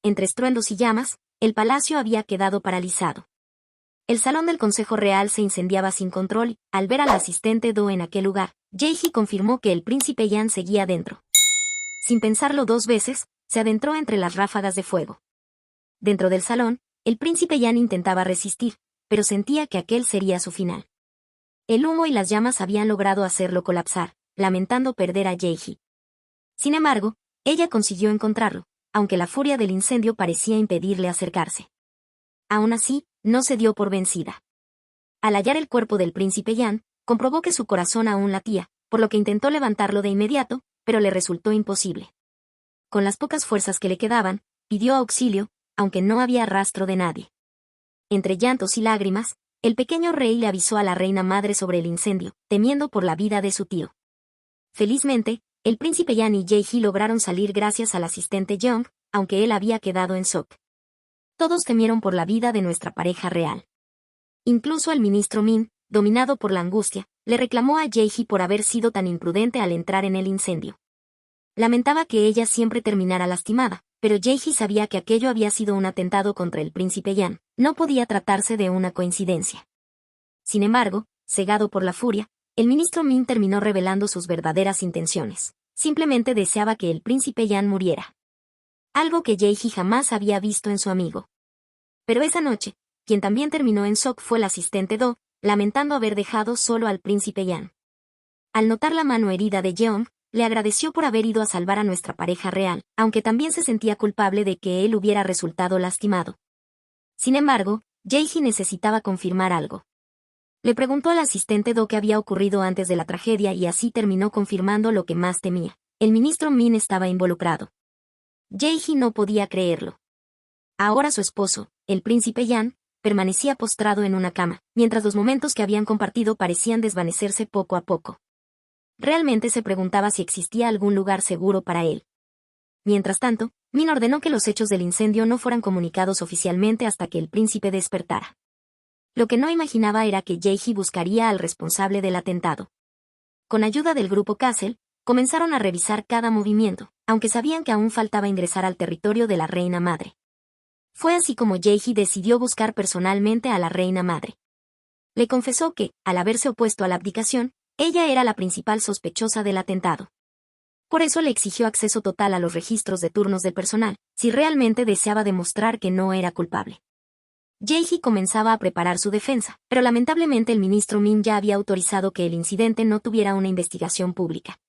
entre estruendos y llamas, el palacio había quedado paralizado. El salón del Consejo Real se incendiaba sin control y, al ver a la asistente Do en aquel lugar, Jaehi confirmó que el príncipe Yan seguía dentro. Sin pensarlo dos veces, se adentró entre las ráfagas de fuego. Dentro del salón, el príncipe Yan intentaba resistir, pero sentía que aquel sería su final. El humo y las llamas habían logrado hacerlo colapsar, lamentando perder a Jaehi. Sin embargo, ella consiguió encontrarlo, aunque la furia del incendio parecía impedirle acercarse. Aún así, no se dio por vencida. Al hallar el cuerpo del príncipe Yan, comprobó que su corazón aún latía, por lo que intentó levantarlo de inmediato, pero le resultó imposible. Con las pocas fuerzas que le quedaban, pidió auxilio, aunque no había rastro de nadie. Entre llantos y lágrimas, el pequeño rey le avisó a la reina madre sobre el incendio, temiendo por la vida de su tío. Felizmente, el príncipe Yan y Jaehi lograron salir gracias al asistente Jeong, aunque él había quedado en shock. Todos temieron por la vida de nuestra pareja real. Incluso el ministro Min, dominado por la angustia, le reclamó a Jaehi por haber sido tan imprudente al entrar en el incendio. Lamentaba que ella siempre terminara lastimada, pero Jaehi sabía que aquello había sido un atentado contra el príncipe Yan, no podía tratarse de una coincidencia. Sin embargo, cegado por la furia, el ministro Min terminó revelando sus verdaderas intenciones. Simplemente deseaba que el príncipe Yan muriera. Algo que Jaehi jamás había visto en su amigo. Pero esa noche, quien también terminó en shock fue el asistente Do, lamentando haber dejado solo al príncipe Yan. Al notar la mano herida de Jeong, le agradeció por haber ido a salvar a nuestra pareja real, aunque también se sentía culpable de que él hubiera resultado lastimado. Sin embargo, Jaehi necesitaba confirmar algo. Le preguntó al asistente Do qué había ocurrido antes de la tragedia y así terminó confirmando lo que más temía. El ministro Min estaba involucrado. Jaehi no podía creerlo. Ahora su esposo, el príncipe Yan, permanecía postrado en una cama, mientras los momentos que habían compartido parecían desvanecerse poco a poco. Realmente se preguntaba si existía algún lugar seguro para él. Mientras tanto, Min ordenó que los hechos del incendio no fueran comunicados oficialmente hasta que el príncipe despertara. Lo que no imaginaba era que Jaehi buscaría al responsable del atentado. Con ayuda del grupo Castle, comenzaron a revisar cada movimiento, aunque sabían que aún faltaba ingresar al territorio de la reina madre. Fue así como Jaehi decidió buscar personalmente a la reina madre. Le confesó que, al haberse opuesto a la abdicación, ella era la principal sospechosa del atentado. Por eso le exigió acceso total a los registros de turnos del personal, si realmente deseaba demostrar que no era culpable. Jaehi comenzaba a preparar su defensa, pero lamentablemente el ministro Min ya había autorizado que el incidente no tuviera una investigación pública.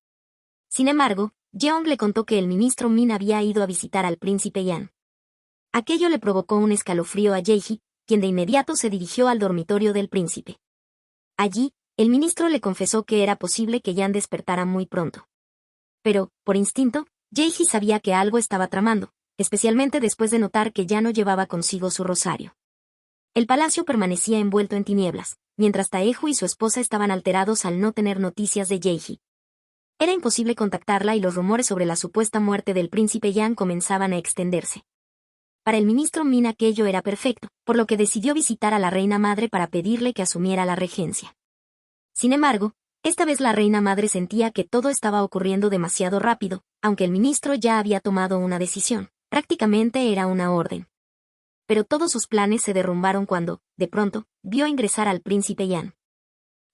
Sin embargo, Jeong le contó que el ministro Min había ido a visitar al príncipe Yan. Aquello le provocó un escalofrío a Jaehi, quien de inmediato se dirigió al dormitorio del príncipe. Allí, el ministro le confesó que era posible que Yan despertara muy pronto. Pero, por instinto, Jaehi sabía que algo estaba tramando, especialmente después de notar que ya no llevaba consigo su rosario. El palacio permanecía envuelto en tinieblas, mientras Taeju y su esposa estaban alterados al no tener noticias de Jaehi. Era imposible contactarla y los rumores sobre la supuesta muerte del príncipe Yan comenzaban a extenderse. Para el ministro Min aquello era perfecto, por lo que decidió visitar a la reina madre para pedirle que asumiera la regencia. Sin embargo, esta vez la reina madre sentía que todo estaba ocurriendo demasiado rápido, aunque el ministro ya había tomado una decisión, prácticamente era una orden. Pero todos sus planes se derrumbaron cuando, de pronto, vio ingresar al príncipe Yan.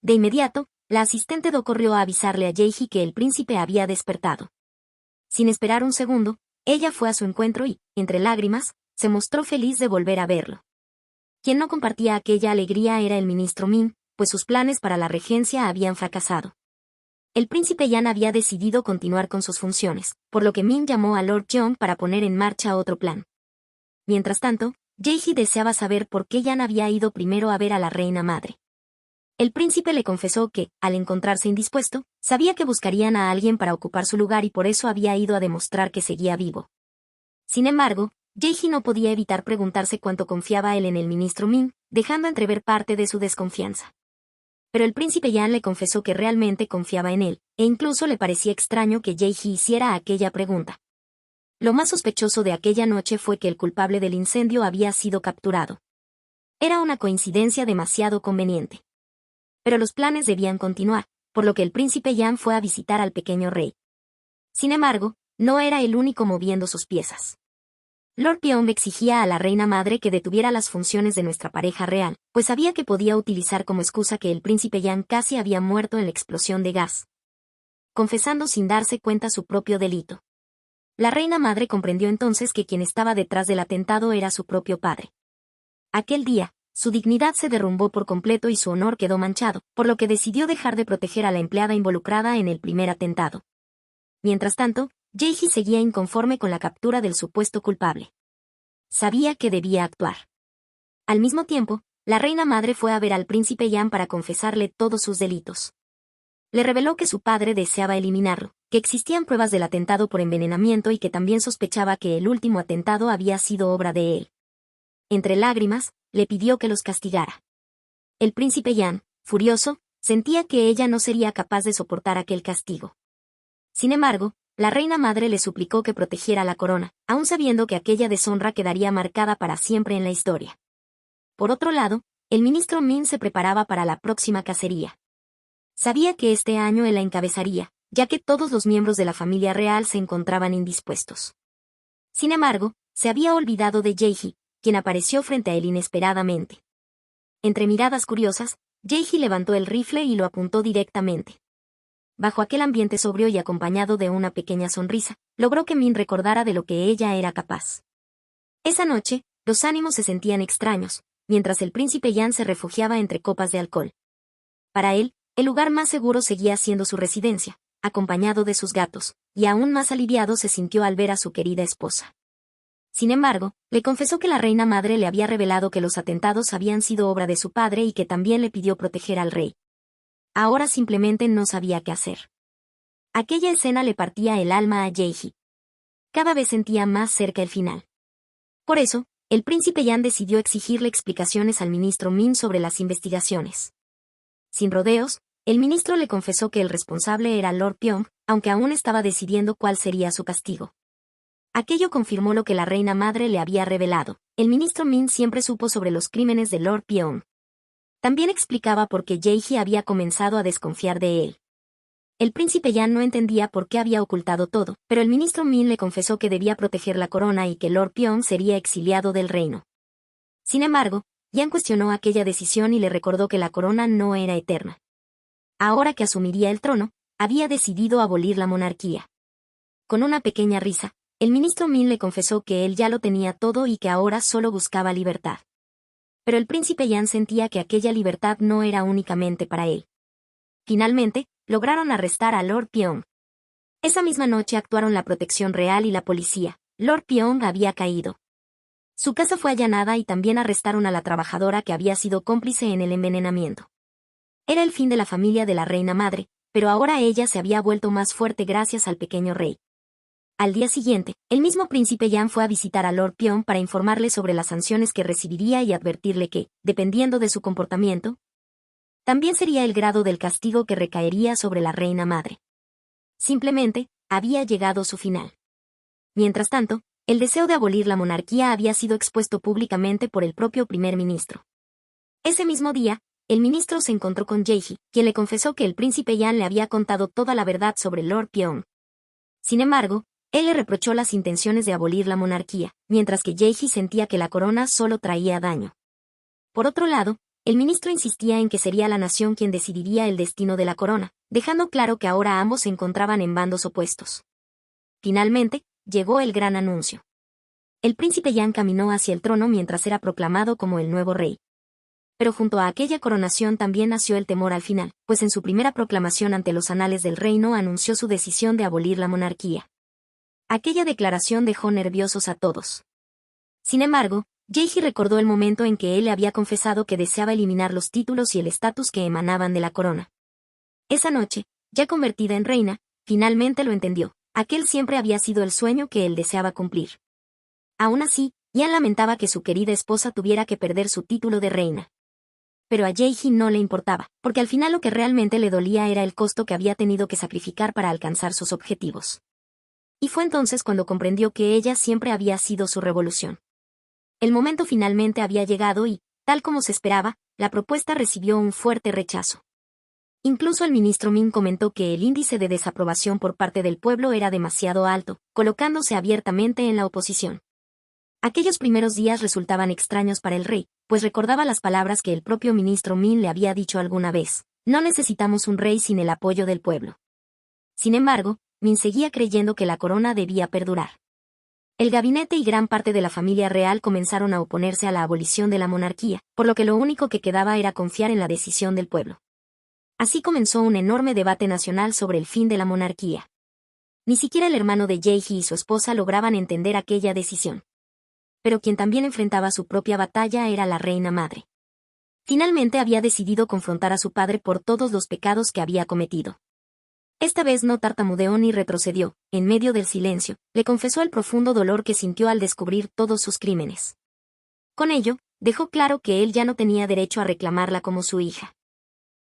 De inmediato, la asistente Do corrió a avisarle a Jaehi que el príncipe había despertado. Sin esperar un segundo, ella fue a su encuentro y, entre lágrimas, se mostró feliz de volver a verlo. Quien no compartía aquella alegría era el ministro Min, pues sus planes para la regencia habían fracasado. El príncipe Yan había decidido continuar con sus funciones, por lo que Min llamó a Lord Jeong para poner en marcha otro plan. Mientras tanto, Jaehi deseaba saber por qué Yan había ido primero a ver a la reina madre. El príncipe le confesó que, al encontrarse indispuesto, sabía que buscarían a alguien para ocupar su lugar y por eso había ido a demostrar que seguía vivo. Sin embargo, Jaehi no podía evitar preguntarse cuánto confiaba él en el ministro Min, dejando entrever parte de su desconfianza. Pero el príncipe Yan le confesó que realmente confiaba en él, e incluso le parecía extraño que Jaehi hiciera aquella pregunta. Lo más sospechoso de aquella noche fue que el culpable del incendio había sido capturado. Era una coincidencia demasiado conveniente. Pero los planes debían continuar, por lo que el príncipe Yan fue a visitar al pequeño rey. Sin embargo, no era el único moviendo sus piezas. Lord Pyong exigía a la reina madre que detuviera las funciones de nuestra pareja real, pues sabía que podía utilizar como excusa que el príncipe Yan casi había muerto en la explosión de gas, confesando sin darse cuenta su propio delito. La reina madre comprendió entonces que quien estaba detrás del atentado era su propio padre. Aquel día, su dignidad se derrumbó por completo y su honor quedó manchado, por lo que decidió dejar de proteger a la empleada involucrada en el primer atentado. Mientras tanto, Jae-hee seguía inconforme con la captura del supuesto culpable. Sabía que debía actuar. Al mismo tiempo, la reina madre fue a ver al príncipe Yan para confesarle todos sus delitos. Le reveló que su padre deseaba eliminarlo, que existían pruebas del atentado por envenenamiento y que también sospechaba que el último atentado había sido obra de él. Entre lágrimas, le pidió que los castigara. El príncipe Yan, furioso, sentía que ella no sería capaz de soportar aquel castigo. Sin embargo, la reina madre le suplicó que protegiera la corona, aun sabiendo que aquella deshonra quedaría marcada para siempre en la historia. Por otro lado, el ministro Min se preparaba para la próxima cacería. Sabía que este año él la encabezaría, ya que todos los miembros de la familia real se encontraban indispuestos. Sin embargo, se había olvidado de Jae-hee, quien apareció frente a él inesperadamente. Entre miradas curiosas, Jae-hee levantó el rifle y lo apuntó directamente. Bajo aquel ambiente sobrio y acompañado de una pequeña sonrisa, logró que Min recordara de lo que ella era capaz. Esa noche, los ánimos se sentían extraños, mientras el príncipe Yan se refugiaba entre copas de alcohol. Para él, el lugar más seguro seguía siendo su residencia, acompañado de sus gatos, y aún más aliviado se sintió al ver a su querida esposa. Sin embargo, le confesó que la reina madre le había revelado que los atentados habían sido obra de su padre y que también le pidió proteger al rey. Ahora simplemente no sabía qué hacer. Aquella escena le partía el alma a Jae-hee. Cada vez sentía más cerca el final. Por eso, el príncipe Yan decidió exigirle explicaciones al ministro Min sobre las investigaciones. Sin rodeos, el ministro le confesó que el responsable era Lord Pyong, aunque aún estaba decidiendo cuál sería su castigo. Aquello confirmó lo que la reina madre le había revelado. El ministro Min siempre supo sobre los crímenes de Lord Pyong. También explicaba por qué Jae-hee había comenzado a desconfiar de él. El príncipe Yan no entendía por qué había ocultado todo, pero el ministro Min le confesó que debía proteger la corona y que Lord Pyong sería exiliado del reino. Sin embargo, Yan cuestionó aquella decisión y le recordó que la corona no era eterna. Ahora que asumiría el trono, había decidido abolir la monarquía. Con una pequeña risa, el ministro Min le confesó que él ya lo tenía todo y que ahora solo buscaba libertad. Pero el príncipe Yan sentía que aquella libertad no era únicamente para él. Finalmente, lograron arrestar a Lord Pyong. Esa misma noche actuaron la protección real y la policía. Lord Pyong había caído. Su casa fue allanada y también arrestaron a la trabajadora que había sido cómplice en el envenenamiento. Era el fin de la familia de la reina madre, pero ahora ella se había vuelto más fuerte gracias al pequeño rey. Al día siguiente, el mismo príncipe Yan fue a visitar a Lord Pyong para informarle sobre las sanciones que recibiría y advertirle que, dependiendo de su comportamiento, también sería el grado del castigo que recaería sobre la reina madre. Simplemente, había llegado su final. Mientras tanto, el deseo de abolir la monarquía había sido expuesto públicamente por el propio primer ministro. Ese mismo día, el ministro se encontró con Jae-hee, quien le confesó que el príncipe Yan le había contado toda la verdad sobre Lord Pyong. Sin embargo, él le reprochó las intenciones de abolir la monarquía, mientras que Jae-hee sentía que la corona solo traía daño. Por otro lado, el ministro insistía en que sería la nación quien decidiría el destino de la corona, dejando claro que ahora ambos se encontraban en bandos opuestos. Finalmente, llegó el gran anuncio. El príncipe Yan caminó hacia el trono mientras era proclamado como el nuevo rey. Pero junto a aquella coronación también nació el temor al final, pues en su primera proclamación ante los anales del reino anunció su decisión de abolir la monarquía. Aquella declaración dejó nerviosos a todos. Sin embargo, Jae-hee recordó el momento en que él le había confesado que deseaba eliminar los títulos y el estatus que emanaban de la corona. Esa noche, ya convertida en reina, finalmente lo entendió. Aquel siempre había sido el sueño que él deseaba cumplir. Aún así, Yan lamentaba que su querida esposa tuviera que perder su título de reina. Pero a Jae-hee no le importaba, porque al final lo que realmente le dolía era el costo que había tenido que sacrificar para alcanzar sus objetivos. Y fue entonces cuando comprendió que ella siempre había sido su revolución. El momento finalmente había llegado y, tal como se esperaba, la propuesta recibió un fuerte rechazo. Incluso el ministro Min comentó que el índice de desaprobación por parte del pueblo era demasiado alto, colocándose abiertamente en la oposición. Aquellos primeros días resultaban extraños para el rey, pues recordaba las palabras que el propio ministro Min le había dicho alguna vez: no necesitamos un rey sin el apoyo del pueblo. Sin embargo, Min seguía creyendo que la corona debía perdurar. El gabinete y gran parte de la familia real comenzaron a oponerse a la abolición de la monarquía, por lo que lo único que quedaba era confiar en la decisión del pueblo. Así comenzó un enorme debate nacional sobre el fin de la monarquía. Ni siquiera el hermano de Jaehi y su esposa lograban entender aquella decisión. Pero quien también enfrentaba su propia batalla era la reina madre. Finalmente había decidido confrontar a su padre por todos los pecados que había cometido. Esta vez no tartamudeó ni retrocedió, en medio del silencio, le confesó el profundo dolor que sintió al descubrir todos sus crímenes. Con ello, dejó claro que él ya no tenía derecho a reclamarla como su hija.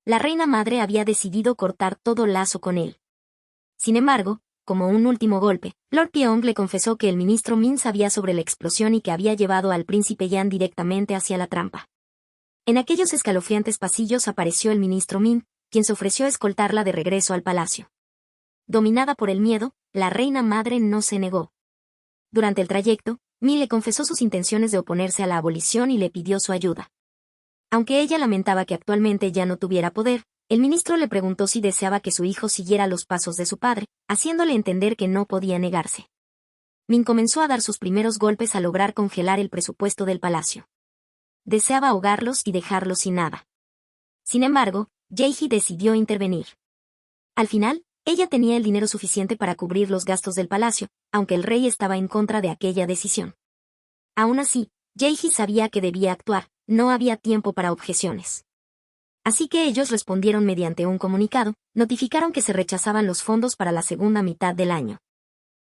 La reina madre había decidido cortar todo lazo con él. Sin embargo, como un último golpe, Lord Pyong le confesó que el ministro Min sabía sobre la explosión y que había llevado al príncipe Yan directamente hacia la trampa. En aquellos escalofriantes pasillos apareció el ministro Min, quien se ofreció a escoltarla de regreso al palacio. Dominada por el miedo, la reina madre no se negó. Durante el trayecto, Min le confesó sus intenciones de oponerse a la abolición y le pidió su ayuda. Aunque ella lamentaba que actualmente ya no tuviera poder, el ministro le preguntó si deseaba que su hijo siguiera los pasos de su padre, haciéndole entender que no podía negarse. Min comenzó a dar sus primeros golpes a lograr congelar el presupuesto del palacio. Deseaba ahogarlos y dejarlos sin nada. Sin embargo, Jaehi decidió intervenir. Al final, ella tenía el dinero suficiente para cubrir los gastos del palacio, aunque el rey estaba en contra de aquella decisión. Aún así, Jaehi sabía que debía actuar, no había tiempo para objeciones. Así que ellos respondieron mediante un comunicado, notificaron que se rechazaban los fondos para la segunda mitad del año.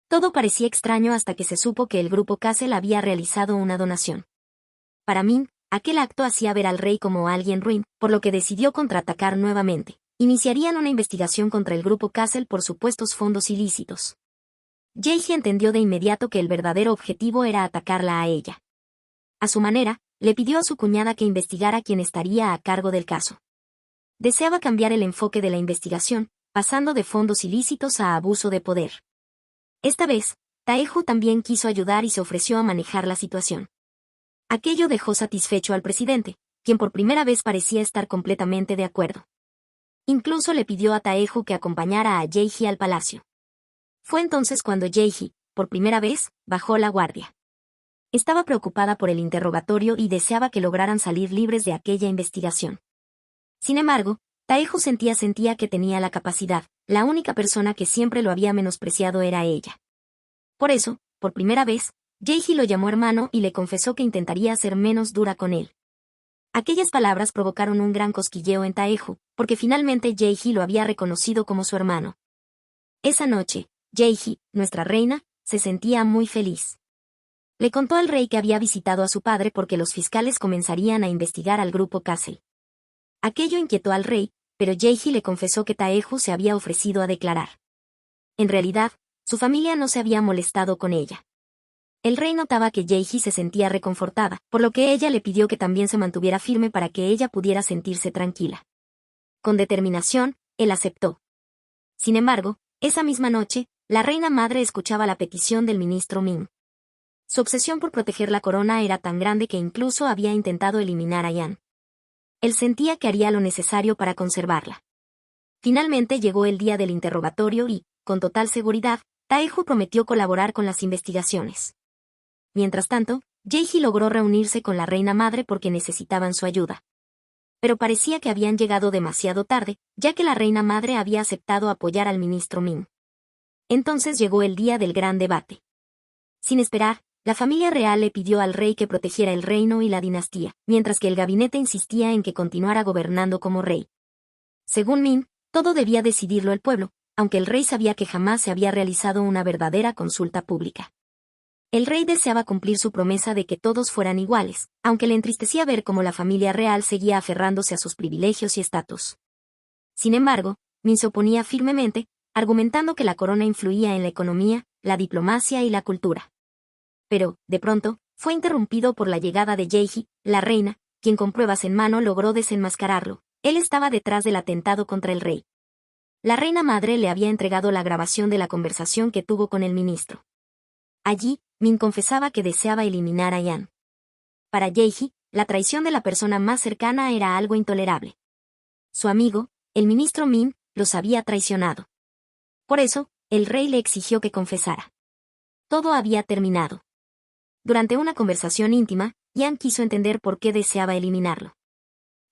Todo parecía extraño hasta que se supo que el grupo Castle había realizado una donación. Para Min, aquel acto hacía ver al rey como alguien ruin, por lo que decidió contraatacar nuevamente. Iniciarían una investigación contra el grupo Castle por supuestos fondos ilícitos. Jaehi entendió de inmediato que el verdadero objetivo era atacarla a ella. A su manera, le pidió a su cuñada que investigara quién estaría a cargo del caso. Deseaba cambiar el enfoque de la investigación, pasando de fondos ilícitos a abuso de poder. Esta vez, Taejo también quiso ayudar y se ofreció a manejar la situación. Aquello dejó satisfecho al presidente, quien por primera vez parecía estar completamente de acuerdo. Incluso le pidió a Taejo que acompañara a Jaehi al palacio. Fue entonces cuando Jaehi, por primera vez, bajó la guardia. Estaba preocupada por el interrogatorio y deseaba que lograran salir libres de aquella investigación. Sin embargo, Taejo sentía que tenía la capacidad, la única persona que siempre lo había menospreciado era ella. Por eso, por primera vez, Jaehi lo llamó hermano y le confesó que intentaría ser menos dura con él. Aquellas palabras provocaron un gran cosquilleo en Taejo, porque finalmente Jaehi lo había reconocido como su hermano. Esa noche, Jaehi, nuestra reina, se sentía muy feliz. Le contó al rey que había visitado a su padre porque los fiscales comenzarían a investigar al grupo Castle. Aquello inquietó al rey, pero Jaehi le confesó que Taejo se había ofrecido a declarar. En realidad, su familia no se había molestado con ella. El rey notaba que Jaehi se sentía reconfortada, por lo que ella le pidió que también se mantuviera firme para que ella pudiera sentirse tranquila. Con determinación, él aceptó. Sin embargo, esa misma noche, la reina madre escuchaba la petición del ministro Min. Su obsesión por proteger la corona era tan grande que incluso había intentado eliminar a Yan. Él sentía que haría lo necesario para conservarla. Finalmente llegó el día del interrogatorio y, con total seguridad, Taejo prometió colaborar con las investigaciones. Mientras tanto, Jaehi logró reunirse con la reina madre porque necesitaban su ayuda. Pero parecía que habían llegado demasiado tarde, ya que la reina madre había aceptado apoyar al ministro Min. Entonces llegó el día del gran debate. Sin esperar, la familia real le pidió al rey que protegiera el reino y la dinastía, mientras que el gabinete insistía en que continuara gobernando como rey. Según Min, todo debía decidirlo el pueblo, aunque el rey sabía que jamás se había realizado una verdadera consulta pública. El rey deseaba cumplir su promesa de que todos fueran iguales, aunque le entristecía ver cómo la familia real seguía aferrándose a sus privilegios y estatus. Sin embargo, Min se oponía firmemente, argumentando que la corona influía en la economía, la diplomacia y la cultura. Pero, de pronto, fue interrumpido por la llegada de Jaehi, la reina, quien con pruebas en mano logró desenmascararlo. Él estaba detrás del atentado contra el rey. La reina madre le había entregado la grabación de la conversación que tuvo con el ministro. Allí, Min confesaba que deseaba eliminar a Yan. Para Jae-hee, la traición de la persona más cercana era algo intolerable. Su amigo, el ministro Min, los había traicionado. Por eso, el rey le exigió que confesara. Todo había terminado. Durante una conversación íntima, Yan quiso entender por qué deseaba eliminarlo.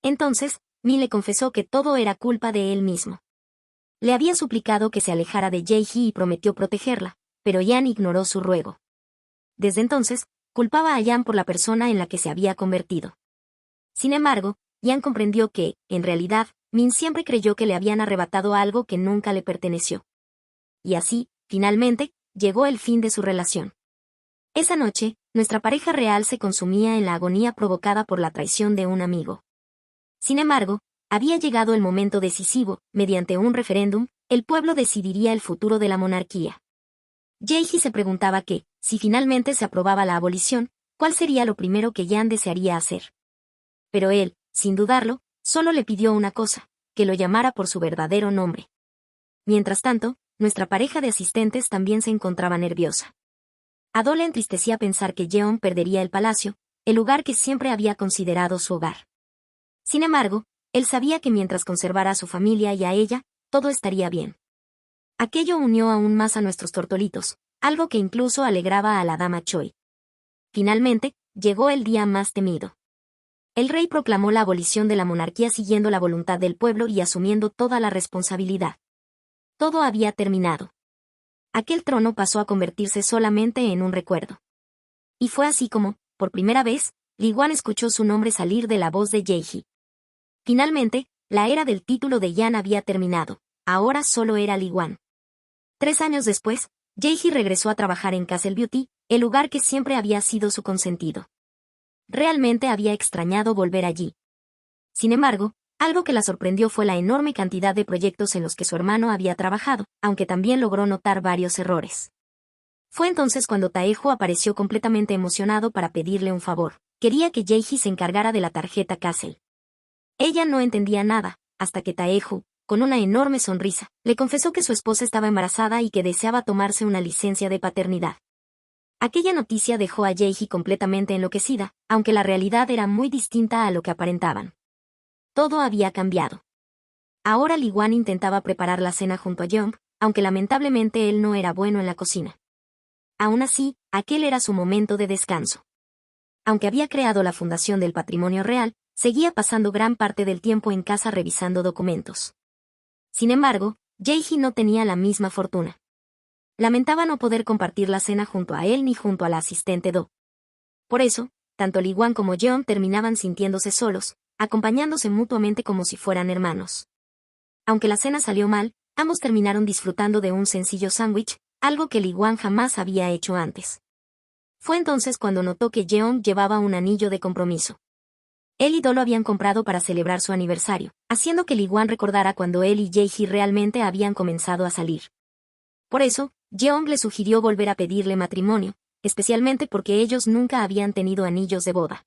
Entonces, Min le confesó que todo era culpa de él mismo. Le había suplicado que se alejara de Jae-hee y prometió protegerla, pero Yan ignoró su ruego. Desde entonces, culpaba a Yan por la persona en la que se había convertido. Sin embargo, Yan comprendió que, en realidad, Min siempre creyó que le habían arrebatado algo que nunca le perteneció. Y así, finalmente, llegó el fin de su relación. Esa noche, nuestra pareja real se consumía en la agonía provocada por la traición de un amigo. Sin embargo, había llegado el momento decisivo. Mediante un referéndum, el pueblo decidiría el futuro de la monarquía. Jae-hee se preguntaba que, si finalmente se aprobaba la abolición, ¿cuál sería lo primero que Yan desearía hacer? Pero él, sin dudarlo, solo le pidió una cosa, que lo llamara por su verdadero nombre. Mientras tanto, nuestra pareja de asistentes también se encontraba nerviosa. A Do le entristecía pensar que Jeon perdería el palacio, el lugar que siempre había considerado su hogar. Sin embargo, él sabía que mientras conservara a su familia y a ella, todo estaría bien. Aquello unió aún más a nuestros tortolitos, algo que incluso alegraba a la dama Choi. Finalmente, llegó el día más temido. El rey proclamó la abolición de la monarquía siguiendo la voluntad del pueblo y asumiendo toda la responsabilidad. Todo había terminado. Aquel trono pasó a convertirse solamente en un recuerdo. Y fue así como, por primera vez, Li Wan escuchó su nombre salir de la voz de Jae-hee. Finalmente, la era del título de Yan había terminado, ahora solo era Li Wan. 3 años después, Jae-hee regresó a trabajar en Castle Beauty, el lugar que siempre había sido su consentido. Realmente había extrañado volver allí. Sin embargo, algo que la sorprendió fue la enorme cantidad de proyectos en los que su hermano había trabajado, aunque también logró notar varios errores. Fue entonces cuando Taejo apareció completamente emocionado para pedirle un favor. Quería que Jae-hee se encargara de la tarjeta Castle. Ella no entendía nada, hasta que Taejo, con una enorme sonrisa, le confesó que su esposa estaba embarazada y que deseaba tomarse una licencia de paternidad. Aquella noticia dejó a Jae-hee completamente enloquecida, aunque la realidad era muy distinta a lo que aparentaban. Todo había cambiado. Ahora Li Wan intentaba preparar la cena junto a Jeong, aunque lamentablemente él no era bueno en la cocina. Aún así, aquel era su momento de descanso. Aunque había creado la Fundación del Patrimonio Real, seguía pasando gran parte del tiempo en casa revisando documentos. Sin embargo, Jae-hee no tenía la misma fortuna. Lamentaba no poder compartir la cena junto a él ni junto a la asistente Do. Por eso, tanto Li Wan como Jeong terminaban sintiéndose solos, acompañándose mutuamente como si fueran hermanos. Aunque la cena salió mal, ambos terminaron disfrutando de un sencillo sándwich, algo que Li Wan jamás había hecho antes. Fue entonces cuando notó que Jeong llevaba un anillo de compromiso. Él y Do lo habían comprado para celebrar su aniversario, haciendo que Li Wan recordara cuando él y Jae-hee realmente habían comenzado a salir. Por eso, Jeong le sugirió volver a pedirle matrimonio, especialmente porque ellos nunca habían tenido anillos de boda.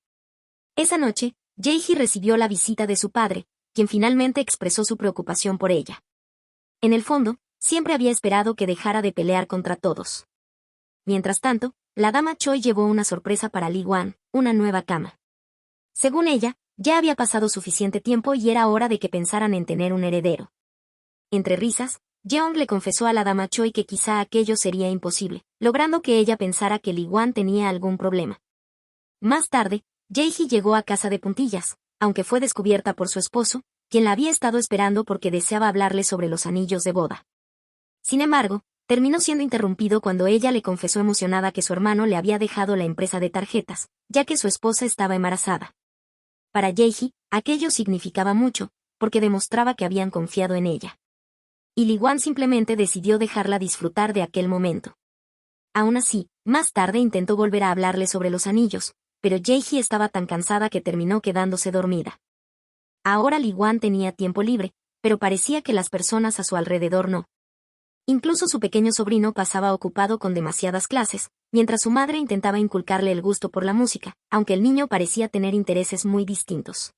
Esa noche, Jae-hee recibió la visita de su padre, quien finalmente expresó su preocupación por ella. En el fondo, siempre había esperado que dejara de pelear contra todos. Mientras tanto, la dama Choi llevó una sorpresa para Li Wan, una nueva cama. Según ella, ya había pasado suficiente tiempo y era hora de que pensaran en tener un heredero. Entre risas, Jeong le confesó a la dama Choi que quizá aquello sería imposible, logrando que ella pensara que Li Wan tenía algún problema. Más tarde, Jae-hee llegó a casa de puntillas, aunque fue descubierta por su esposo, quien la había estado esperando porque deseaba hablarle sobre los anillos de boda. Sin embargo, terminó siendo interrumpido cuando ella le confesó emocionada que su hermano le había dejado la empresa de tarjetas, ya que su esposa estaba embarazada. Para Jae-hee, aquello significaba mucho, porque demostraba que habían confiado en ella. Y Li Wan simplemente decidió dejarla disfrutar de aquel momento. Aún así, más tarde intentó volver a hablarle sobre los anillos, pero Jae-hee estaba tan cansada que terminó quedándose dormida. Ahora Li Wan tenía tiempo libre, pero parecía que las personas a su alrededor no. Incluso su pequeño sobrino pasaba ocupado con demasiadas clases, mientras su madre intentaba inculcarle el gusto por la música, aunque el niño parecía tener intereses muy distintos.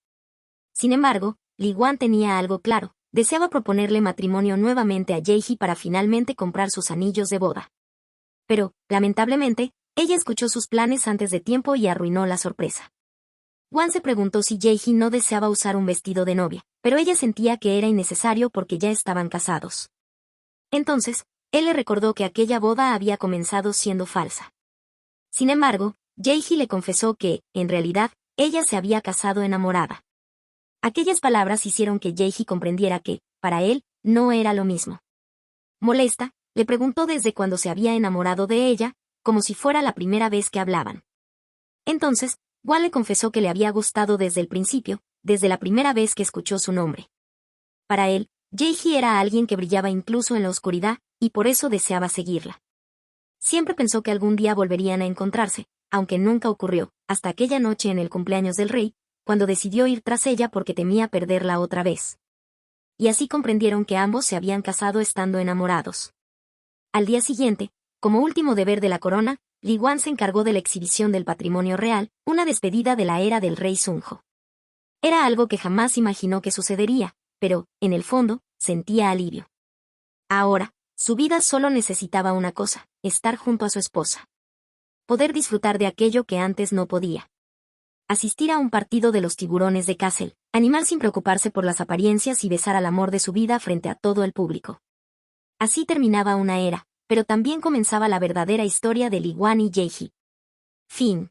Sin embargo, Li Wan tenía algo claro, deseaba proponerle matrimonio nuevamente a Jae-hee para finalmente comprar sus anillos de boda. Pero, lamentablemente, ella escuchó sus planes antes de tiempo y arruinó la sorpresa. Wan se preguntó si Jae-hee no deseaba usar un vestido de novia, pero ella sentía que era innecesario porque ya estaban casados. Entonces, él le recordó que aquella boda había comenzado siendo falsa. Sin embargo, Jae-hee le confesó que, en realidad, ella se había casado enamorada. Aquellas palabras hicieron que Jae-hee comprendiera que, para él, no era lo mismo. Molesta, le preguntó desde cuándo se había enamorado de ella, como si fuera la primera vez que hablaban. Entonces, Wan le confesó que le había gustado desde el principio, desde la primera vez que escuchó su nombre. Para él, Jae-hee era alguien que brillaba incluso en la oscuridad, y por eso deseaba seguirla. Siempre pensó que algún día volverían a encontrarse, aunque nunca ocurrió, hasta aquella noche en el cumpleaños del rey, cuando decidió ir tras ella porque temía perderla otra vez. Y así comprendieron que ambos se habían casado estando enamorados. Al día siguiente, como último deber de la corona, Li Wan se encargó de la exhibición del patrimonio real, una despedida de la era del rey Sunjo. Era algo que jamás imaginó que sucedería, pero, en el fondo, sentía alivio. Ahora, su vida solo necesitaba una cosa, estar junto a su esposa. Poder disfrutar de aquello que antes no podía. Asistir a un partido de los tiburones de Castle, animar sin preocuparse por las apariencias y besar al amor de su vida frente a todo el público. Así terminaba una era, pero también comenzaba la verdadera historia de Li Wan y Jae-hee. Fin.